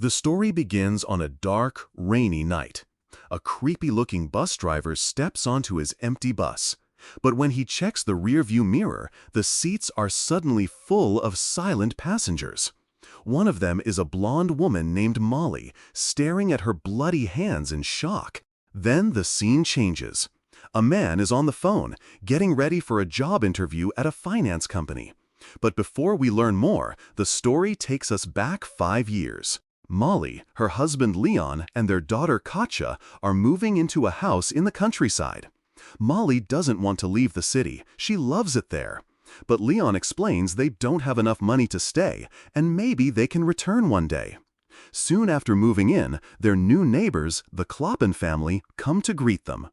The story begins on a dark, rainy night. A creepy-looking bus driver steps onto his empty bus. But when he checks the rearview mirror, the seats are suddenly full of silent passengers. One of them is a blonde woman named Molly, staring at her bloody hands in shock. Then the scene changes. A man is on the phone, getting ready for a job interview at a finance company. But before we learn more, the story takes us back 5 years. Molly, her husband Leon, and their daughter Katja are moving into a house in the countryside. Molly doesn't want to leave the city. She loves it there. But Leon explains they don't have enough money to stay, and maybe they can return one day. Soon after moving in, their new neighbors, the Kloppen family, come to greet them.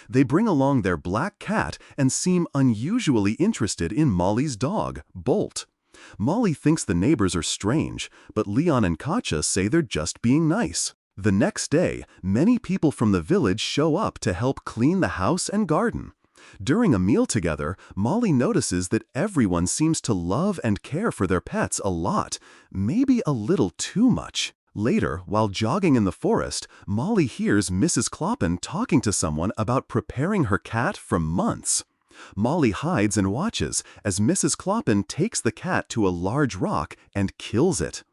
They bring along their black cat and seem unusually interested in Molly's dog, Bolt. Molly thinks the neighbors are strange, but Leon and Katja say they're just being nice. The next day, many people from the village show up to help clean the house and garden. During a meal together, Molly notices that everyone seems to love and care for their pets a lot, maybe a little too much. Later, while jogging in the forest, Molly hears Mrs. Kloppen talking to someone about preparing her cat for months. Molly hides and watches as Mrs. Kloppen takes the cat to a large rock and kills it.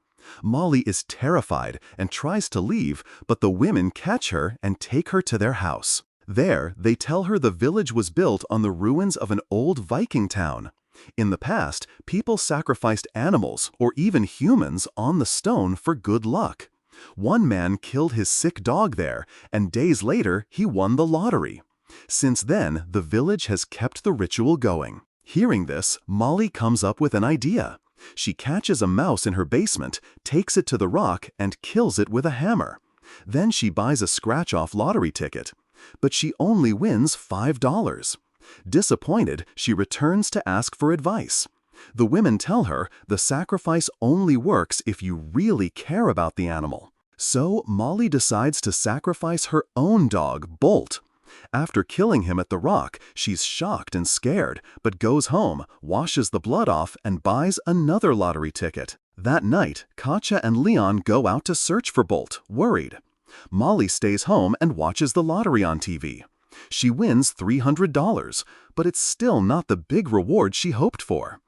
Molly is terrified and tries to leave, but the women catch her and take her to their house. There, they tell her the village was built on the ruins of an old Viking town. In the past, people sacrificed animals, or even humans, on the stone for good luck. One man killed his sick dog there, and days later, he won the lottery. Since then, the village has kept the ritual going. Hearing this, Molly comes up with an idea. She catches a mouse in her basement, takes it to the rock, and kills it with a hammer. Then she buys a scratch-off lottery ticket. But she only wins $5. Disappointed, she returns to ask for advice. The women tell her the sacrifice only works if you really care about the animal. So Molly decides to sacrifice her own dog, Bolt. After killing him at the rock, she's shocked and scared, but goes home, washes the blood off, and buys another lottery ticket. That night, Katja and Leon go out to search for Bolt, worried. Molly stays home and watches the lottery on TV. She wins $300, but it's still not the big reward she hoped for.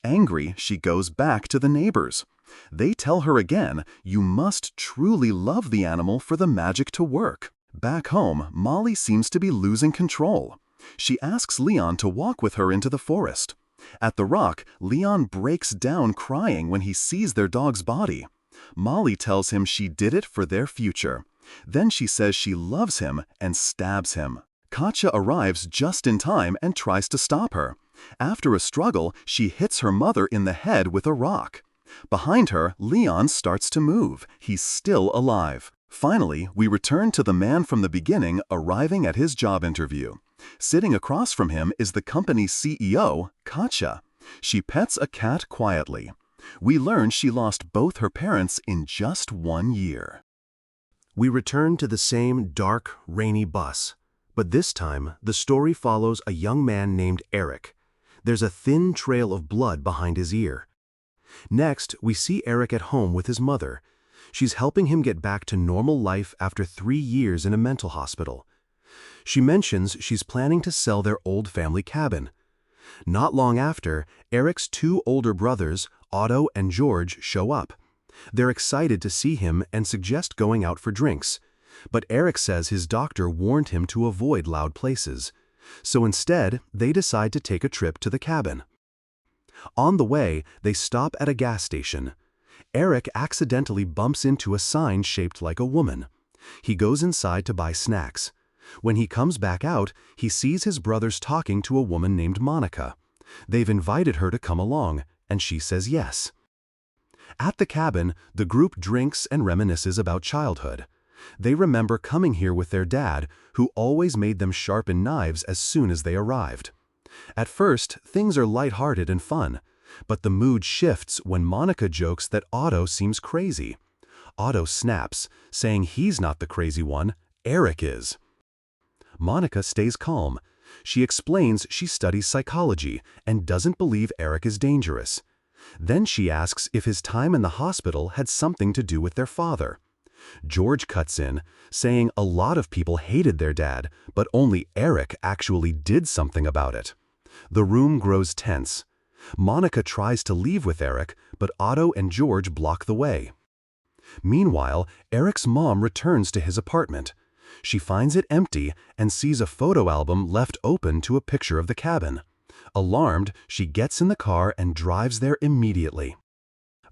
Angry, she goes back to the neighbors. They tell her again, you must truly love the animal for the magic to work. Back home, Molly seems to be losing control. She asks Leon to walk with her into the forest. At the rock, Leon breaks down crying when he sees their dog's body. Molly tells him she did it for their future. Then she says she loves him and stabs him. Katja arrives just in time and tries to stop her. After a struggle, she hits her mother in the head with a rock. Behind her, Leon starts to move. He's still alive. Finally, we return to the man from the beginning arriving at his job interview. Sitting across from him is the company's CEO, Katja. She pets a cat quietly. We learn she lost both her parents in just 1 year. We return to the same dark, rainy bus. But this time, the story follows a young man named Eric. There's a thin trail of blood behind his ear. Next, we see Eric at home with his mother. She's helping him get back to normal life after 3 years in a mental hospital. She mentions she's planning to sell their old family cabin. Not long after, Eric's 2 older brothers, Otto and George, show up. They're excited to see him and suggest going out for drinks. But Eric says his doctor warned him to avoid loud places. So instead, they decide to take a trip to the cabin. On the way, they stop at a gas station. Eric accidentally bumps into a sign shaped like a woman. He goes inside to buy snacks. When he comes back out, he sees his brothers talking to a woman named Monica. They've invited her to come along, and she says yes. At the cabin, the group drinks and reminisces about childhood. They remember coming here with their dad, who always made them sharpen knives as soon as they arrived. At first, things are lighthearted and fun, but the mood shifts when Monica jokes that Otto seems crazy. Otto snaps, saying he's not the crazy one, Eric is. Monica stays calm. She explains she studies psychology and doesn't believe Eric is dangerous. Then she asks if his time in the hospital had something to do with their father. George cuts in, saying a lot of people hated their dad, but only Eric actually did something about it. The room grows tense. Monica tries to leave with Eric, but Otto and George block the way. Meanwhile, Eric's mom returns to his apartment. She finds it empty and sees a photo album left open to a picture of the cabin. Alarmed, she gets in the car and drives there immediately.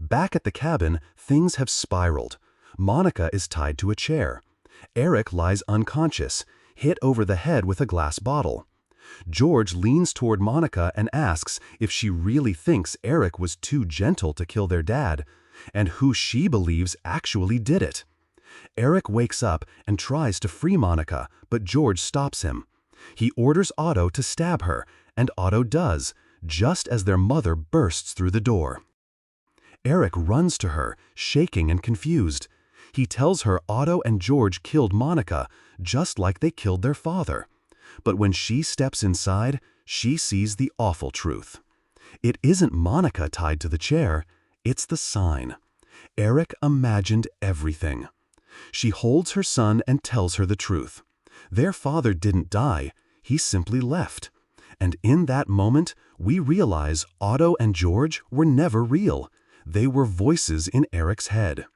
Back at the cabin, things have spiraled. Monica is tied to a chair. Eric lies unconscious, hit over the head with a glass bottle. George leans toward Monica and asks if she really thinks Eric was too gentle to kill their dad, and who she believes actually did it. Eric wakes up and tries to free Monica, but George stops him. He orders Otto to stab her, and Otto does, just as their mother bursts through the door. Eric runs to her, shaking and confused. He tells her Otto and George killed Monica, just like they killed their father. But when she steps inside, she sees the awful truth. It isn't Monica tied to the chair, it's the sign. Eric imagined everything. She holds her son and tells her the truth. Their father didn't die, he simply left. And in that moment, we realize Otto and George were never real. They were voices in Eric's head.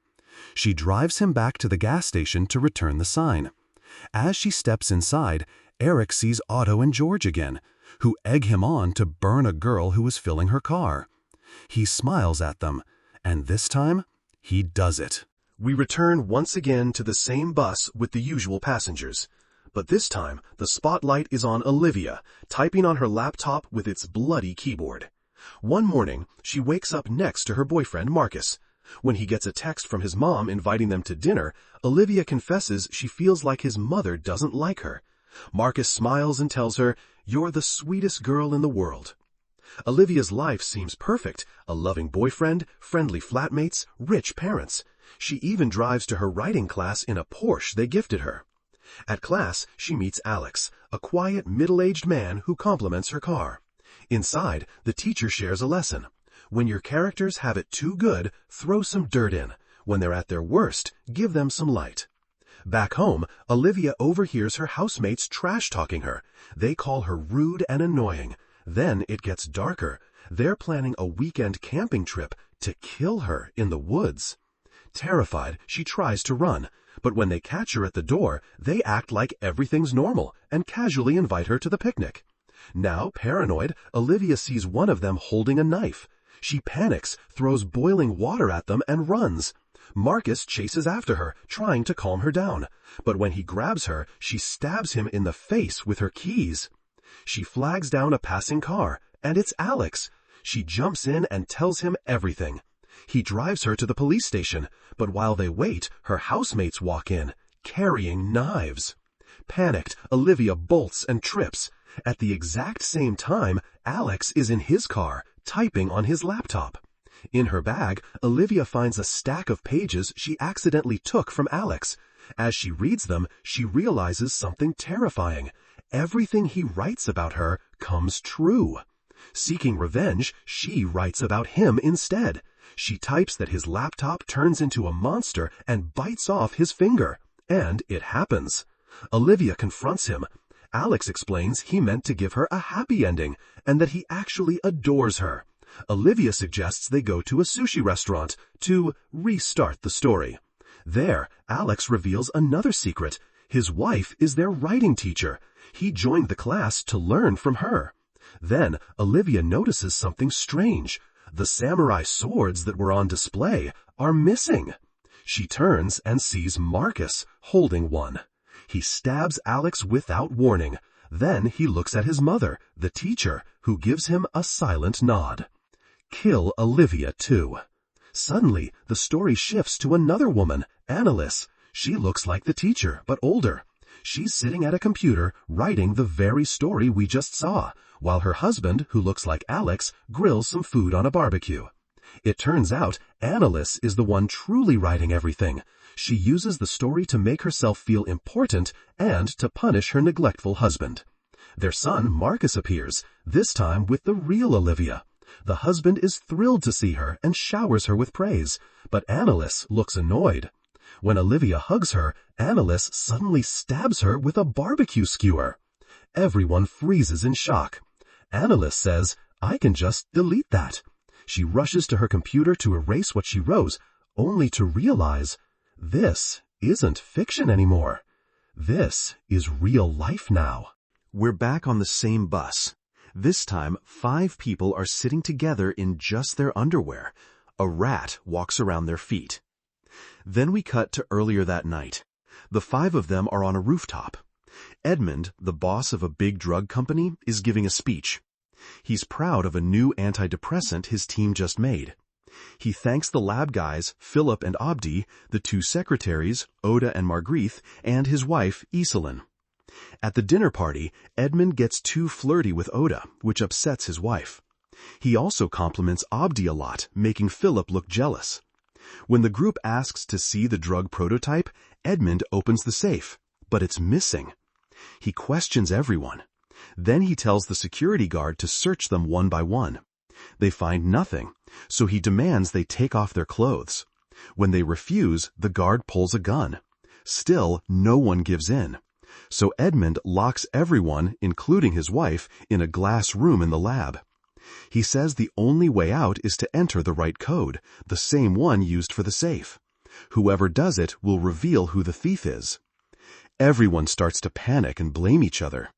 She drives him back to the gas station to return the sign. As she steps inside, Eric sees Otto and George again, who egg him on to burn a girl who is filling her car. He smiles at them, and this time, he does it. We return once again to the same bus with the usual passengers. But this time, the spotlight is on Olivia, typing on her laptop with its bloody keyboard. One morning, she wakes up next to her boyfriend Marcus. When he gets a text from his mom inviting them to dinner, Olivia confesses she feels like his mother doesn't like her. Marcus smiles and tells her, "You're the sweetest girl in the world." Olivia's life seems perfect: a loving boyfriend, friendly flatmates, rich parents. She even drives to her writing class in a Porsche they gifted her. At class, she meets Alex, a quiet, middle-aged man who compliments her car. Inside, the teacher shares a lesson. When your characters have it too good, throw some dirt in. When they're at their worst, give them some light. Back home, Olivia overhears her housemates trash-talking her. They call her rude and annoying. Then it gets darker. They're planning a weekend camping trip to kill her in the woods. Terrified, she tries to run. But when they catch her at the door, they act like everything's normal and casually invite her to the picnic. Now, paranoid, Olivia sees one of them holding a knife. She panics, throws boiling water at them, and runs. Marcus chases after her, trying to calm her down. But when he grabs her, she stabs him in the face with her keys. She flags down a passing car, and it's Alex. She jumps in and tells him everything. He drives her to the police station, but while they wait, her housemates walk in, carrying knives. Panicked, Olivia bolts and trips. At the exact same time, Alex is in his car, typing on his laptop. In her bag, Olivia finds a stack of pages she accidentally took from Alex. As she reads them, she realizes something terrifying. Everything he writes about her comes true. Seeking revenge, she writes about him instead. She types that his laptop turns into a monster and bites off his finger. And it happens. Olivia confronts him. Alex explains he meant to give her a happy ending, and that he actually adores her. Olivia suggests they go to a sushi restaurant to restart the story. There, Alex reveals another secret. His wife is their writing teacher. He joined the class to learn from her. Then, Olivia notices something strange. The samurai swords that were on display are missing. She turns and sees Marcus holding one. He stabs Alex without warning. Then he looks at his mother, the teacher, who gives him a silent nod. Kill Olivia too. Suddenly, the story shifts to another woman, Annalise. She looks like the teacher, but older. She's sitting at a computer, writing the very story we just saw, while her husband, who looks like Alex, grills some food on a barbecue. It turns out Annalise is the one truly writing everything. She uses the story to make herself feel important and to punish her neglectful husband. Their son, Marcus, appears, this time with the real Olivia. The husband is thrilled to see her and showers her with praise, but Annalise looks annoyed. When Olivia hugs her, Annalise suddenly stabs her with a barbecue skewer. Everyone freezes in shock. Annalise says, "I can just delete that." She rushes to her computer to erase what she wrote, only to realize this isn't fiction anymore. This is real life now. We're back on the same bus. This time, 5 people are sitting together in just their underwear. A rat walks around their feet. Then we cut to earlier that night. The 5 of them are on a rooftop. Edmund, the boss of a big drug company, is giving a speech. He's proud of a new antidepressant his team just made. He thanks the lab guys, Philip and Abdi, the 2 secretaries, Oda and Margrethe, and his wife, Iselin. At the dinner party, Edmund gets too flirty with Oda, which upsets his wife. He also compliments Abdi a lot, making Philip look jealous. When the group asks to see the drug prototype, Edmund opens the safe, but it's missing. He questions everyone. Then he tells the security guard to search them one by one. They find nothing, so he demands they take off their clothes. When they refuse, the guard pulls a gun. Still, no one gives in. So Edmund locks everyone, including his wife, in a glass room in the lab. He says the only way out is to enter the right code, the same one used for the safe. Whoever does it will reveal who the thief is. Everyone starts to panic and blame each other.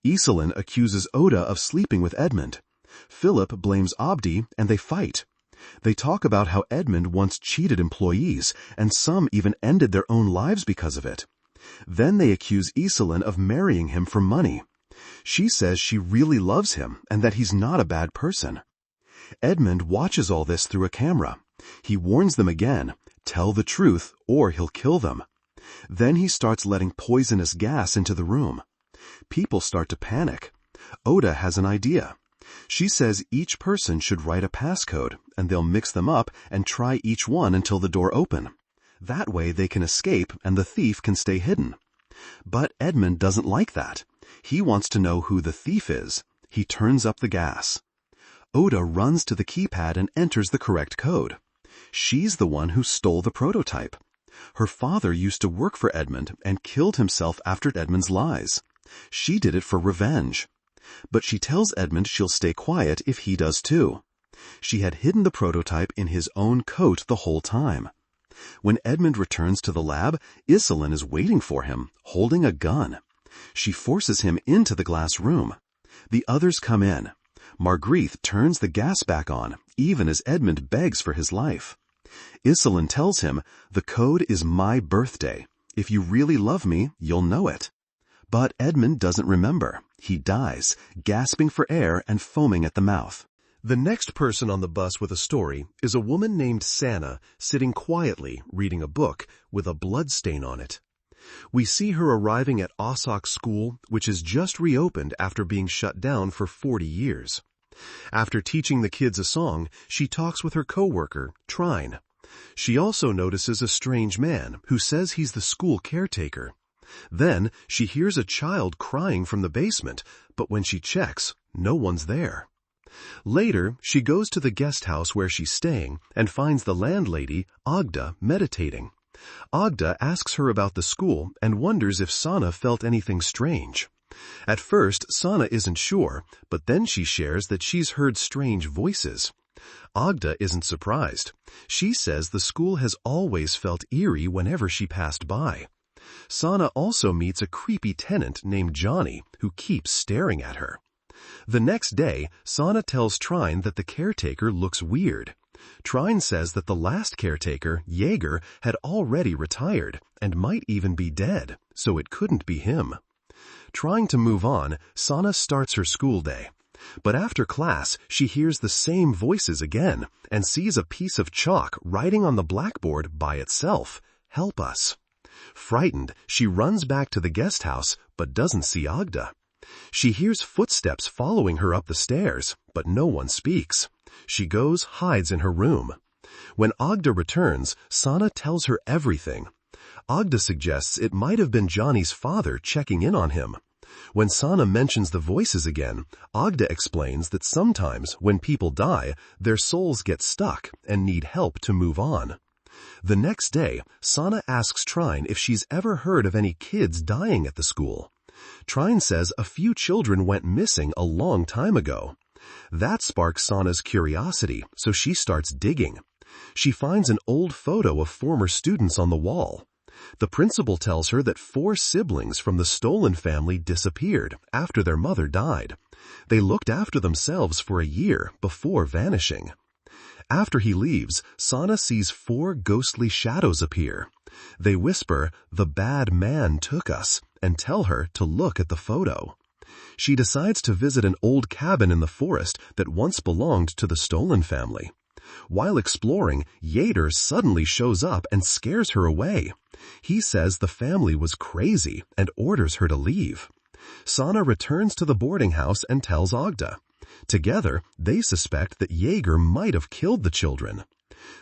Iselin accuses Oda of sleeping with Edmund. Philip blames Abdi, and they fight. They talk about how Edmund once cheated employees, and some even ended their own lives because of it. Then they accuse Iselin of marrying him for money. She says she really loves him and that he's not a bad person. Edmund watches all this through a camera. He warns them again, tell the truth or he'll kill them. Then he starts letting poisonous gas into the room. People start to panic. Oda has an idea. She says each person should write a passcode, and they'll mix them up and try each one until the door opens. That way they can escape and the thief can stay hidden. But Edmund doesn't like that. He wants to know who the thief is. He turns up the gas. Oda runs to the keypad and enters the correct code. She's the one who stole the prototype. Her father used to work for Edmund and killed himself after Edmund's lies. She did it for revenge. But she tells Edmund she'll stay quiet if he does too. She had hidden the prototype in his own coat the whole time. When Edmund returns to the lab, Iselin is waiting for him, holding a gun. She forces him into the glass room. The others come in. Margrethe turns the gas back on, even as Edmund begs for his life. Iselin tells him, "The code is my birthday. If you really love me, you'll know it." But Edmund doesn't remember. He dies, gasping for air and foaming at the mouth. The next person on the bus with a story is a woman named Sana, sitting quietly reading a book with a blood stain on it. We see her arriving at Osok School, which has just reopened after being shut down for 40 years. After teaching the kids a song, she talks with her co-worker, Trine. She also notices a strange man who says he's the school caretaker. Then she hears a child crying from the basement, but when she checks, no one's there. Later, she goes to the guest house where she's staying and finds the landlady, Agda, meditating. Agda asks her about the school and wonders if Sana felt anything strange. At first, Sana isn't sure, but then she shares that she's heard strange voices. Agda isn't surprised. She says the school has always felt eerie whenever she passed by. Sana also meets a creepy tenant named Johnny who keeps staring at her. The next day, Sana tells Trine that the caretaker looks weird. Trine says that the last caretaker, Jaeger, had already retired and might even be dead, so it couldn't be him. Trying to move on, Sana starts her school day. But after class, she hears the same voices again and sees a piece of chalk writing on the blackboard by itself, "Help us." Frightened, she runs back to the guest house, but doesn't see Agda. She hears footsteps following her up the stairs, but no one speaks. She hides in her room. When Agda returns, Sana tells her everything. Agda suggests it might have been Johnny's father checking in on him. When Sana mentions the voices again, Agda explains that sometimes when people die, their souls get stuck and need help to move on. The next day, Sana asks Trine if she's ever heard of any kids dying at the school. Trine says a few children went missing a long time ago. That sparks Sana's curiosity, so she starts digging. She finds an old photo of former students on the wall. The principal tells her that 4 siblings from the Stolen family disappeared after their mother died. They looked after themselves for a year before vanishing. After he leaves, Sana sees 4 ghostly shadows appear. They whisper, "The bad man took us," and tell her to look at the photo. She decides to visit an old cabin in the forest that once belonged to the Stolen family. While exploring, Yater suddenly shows up and scares her away. He says the family was crazy and orders her to leave. Sana returns to the boarding house and tells Agda. Together, they suspect that Jaeger might have killed the children.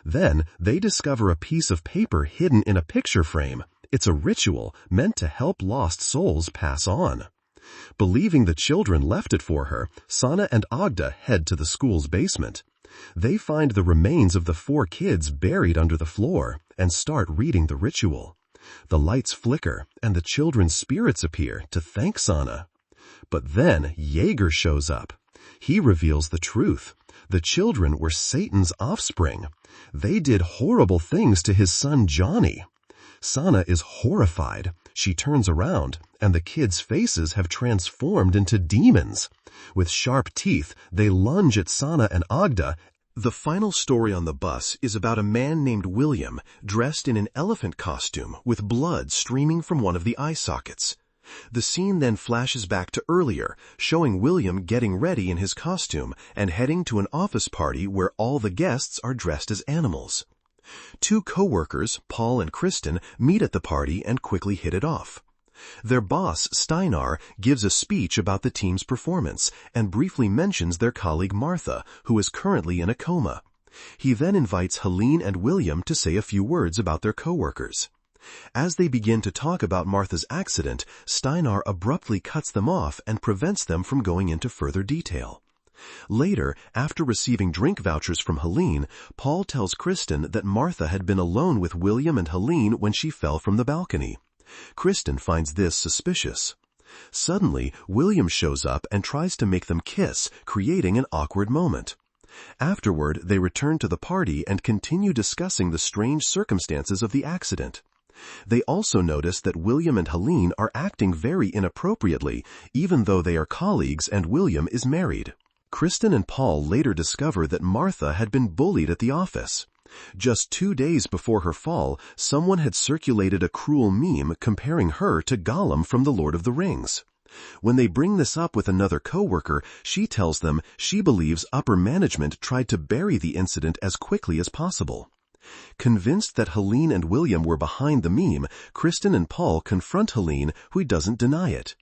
Then, they discover a piece of paper hidden in a picture frame. It's a ritual meant to help lost souls pass on. Believing the children left it for her, Sana and Agda head to the school's basement. They find the remains of the 4 kids buried under the floor and start reading the ritual. The lights flicker and the children's spirits appear to thank Sana. But then Jaeger shows up. He reveals the truth. The children were Satan's offspring. They did horrible things to his son Johnny. Sana is horrified. She turns around, and the kids' faces have transformed into demons. With sharp teeth, they lunge at Sana and Agda. The final story on the bus is about a man named William, dressed in an elephant costume with blood streaming from one of the eye sockets. The scene then flashes back to earlier, showing William getting ready in his costume and heading to an office party where all the guests are dressed as animals. 2 co-workers, Paul and Kristen, meet at the party and quickly hit it off. Their boss, Steinar, gives a speech about the team's performance and briefly mentions their colleague Martha, who is currently in a coma. He then invites Helene and William to say a few words about their co-workers. As they begin to talk about Martha's accident, Steinar abruptly cuts them off and prevents them from going into further detail. Later, after receiving drink vouchers from Helene, Paul tells Kristen that Martha had been alone with William and Helene when she fell from the balcony. Kristen finds this suspicious. Suddenly, William shows up and tries to make them kiss, creating an awkward moment. Afterward, they return to the party and continue discussing the strange circumstances of the accident. They also notice that William and Helene are acting very inappropriately, even though they are colleagues and William is married. Kristen and Paul later discover that Martha had been bullied at the office. Just 2 days before her fall, someone had circulated a cruel meme comparing her to Gollum from The Lord of the Rings. When they bring this up with another coworker, she tells them she believes upper management tried to bury the incident as quickly as possible. Convinced that Helene and William were behind the meme, Kristen and Paul confront Helene, who doesn't deny it.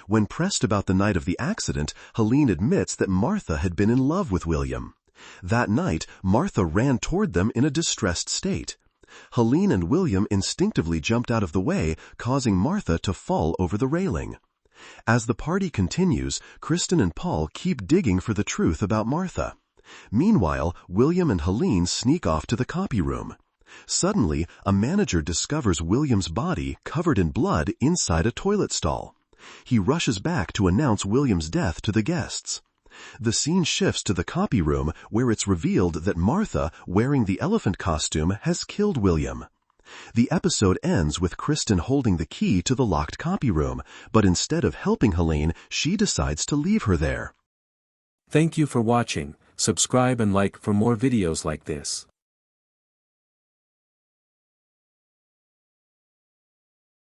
When pressed about the night of the accident, Helene admits that Martha had been in love with William. That night, Martha ran toward them in a distressed state. Helene and William instinctively jumped out of the way, causing Martha to fall over the railing. As the party continues, Kristen and Paul keep digging for the truth about Martha. Meanwhile, William and Helene sneak off to the copy room. Suddenly, a manager discovers William's body covered in blood inside a toilet stall. He rushes back to announce William's death to the guests. The scene shifts to the copy room, where it's revealed that Martha, wearing the elephant costume, has killed William. The episode ends with Kristen holding the key to the locked copy room, but instead of helping Helene, she decides to leave her there. Thank you for watching. Subscribe and like for more videos like this.